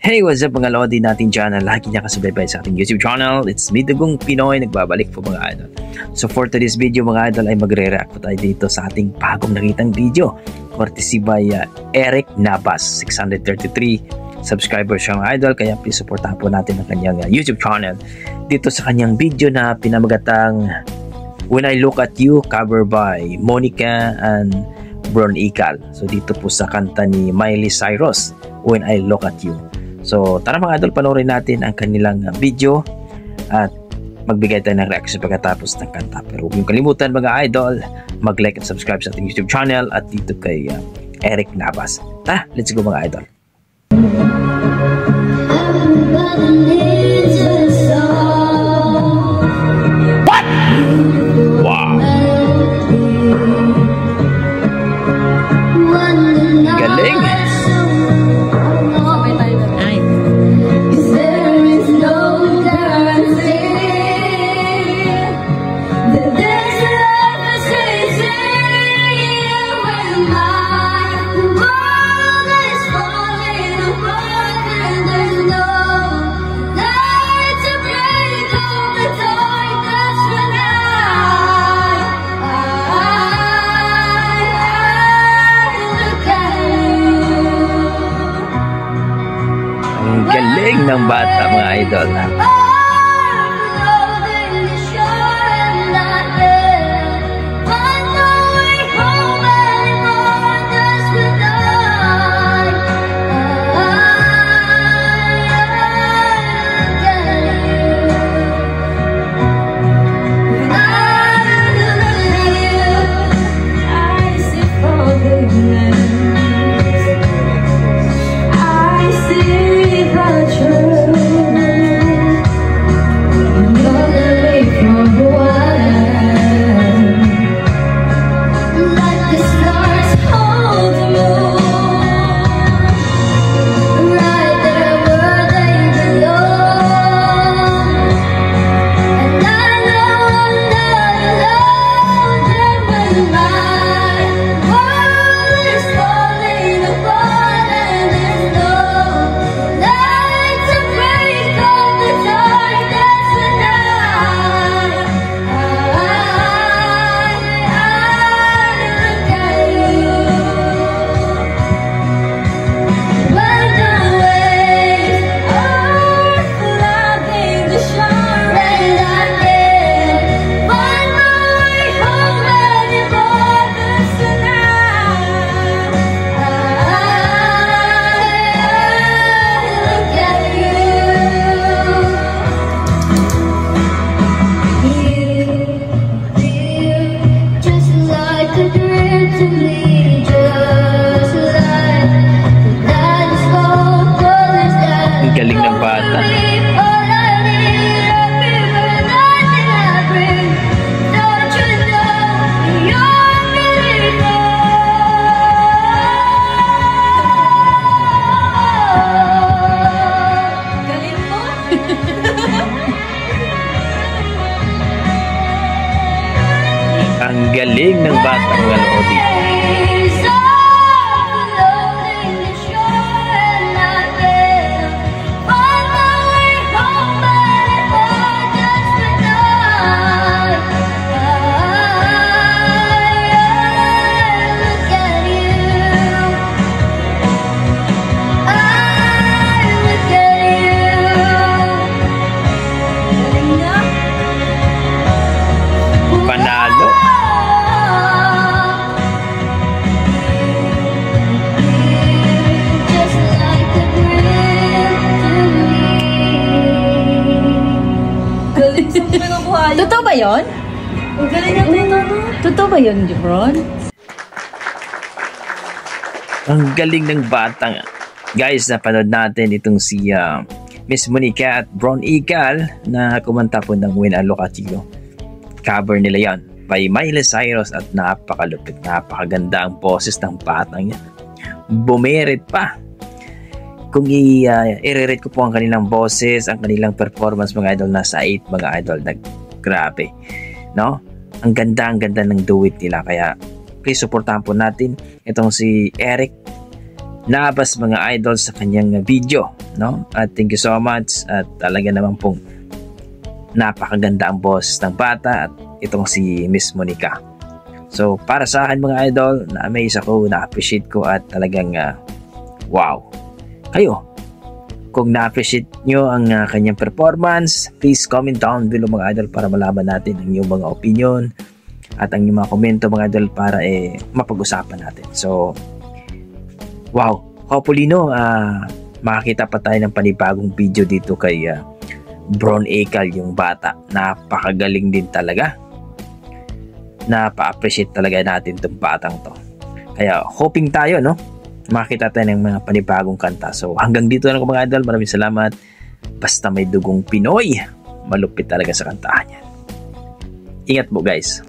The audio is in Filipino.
Hey, what's up mga Lodi nating channel? Lagi niya kasubaybay sa ating YouTube channel. It's me, Dugong Pinoy, nagbabalik po mga idol. So for today's video mga idol ay magre-react po tayo dito sa ating bagong nakitang video. Courtesy by Eric Navas, 633 subscribers siya mga idol. Kaya please supportahan po natin ang kanyang YouTube channel. Dito sa kanyang video na pinamagatang When I Look At You, cover by Monica and Bron Ikal. So dito po sa kanta ni Miley Cyrus, When I Look At You. So tara mga idol, panoorin natin ang kanilang video at magbigay tayo ng reaction pagkatapos ng kanta. Pero huwag niyong kalimutan mga idol, mag-like at subscribe sa ating YouTube channel at dito kay Eric Navas. Tara, let's go mga idol. What? Wow! Galing! Galing ng bata mga idol. Galing ng bata. Galing mo. Ang galing ng bata mga Lodi. Panalo. Totoo ba yun? Totoo ba yun, Bron? Ang galing ng bata. Guys, napanood natin itong si Miss Monica at Bron Ikal na kumanta po ng When I Look At You. Cover nila yan by Miley Cyrus at napakalupit, napakaganda ang boses ng batang yan. Bumerit pa. Kung i-rate ko po ang kanilang boses, ang kanilang performance mga idol, nasa 8 mga idol. Grabe, no? Ang ganda ng duet nila. Kaya please supportahan po natin itong si Eric Navas mga idol sa kanyang video no? At thank you so much at talaga naman pong napakaganda ang boss ng bata at itong si Miss Monica. So para sa akin mga idol, na-amaze ako, na-appreciate ko at talagang wow. Kayo, kung na-appreciate nyo ang kanyang performance, please comment down below mga idol para malaman natin ang inyong mga opinion at ang inyong mga komento mga idol para mapag-usapan natin. So wow, hopefully no, makakita pa tayo ng panibagong video dito kay Bron Ekal, yung bata. Napakagaling din talaga. Napa-appreciate talaga natin itong batang to. Kaya hoping tayo no, makita tayo ng mga panibagong kanta. So hanggang dito na mga idol, maraming salamat. Basta may dugong Pinoy, malupit talaga sa kantahan yan. Ingat po guys.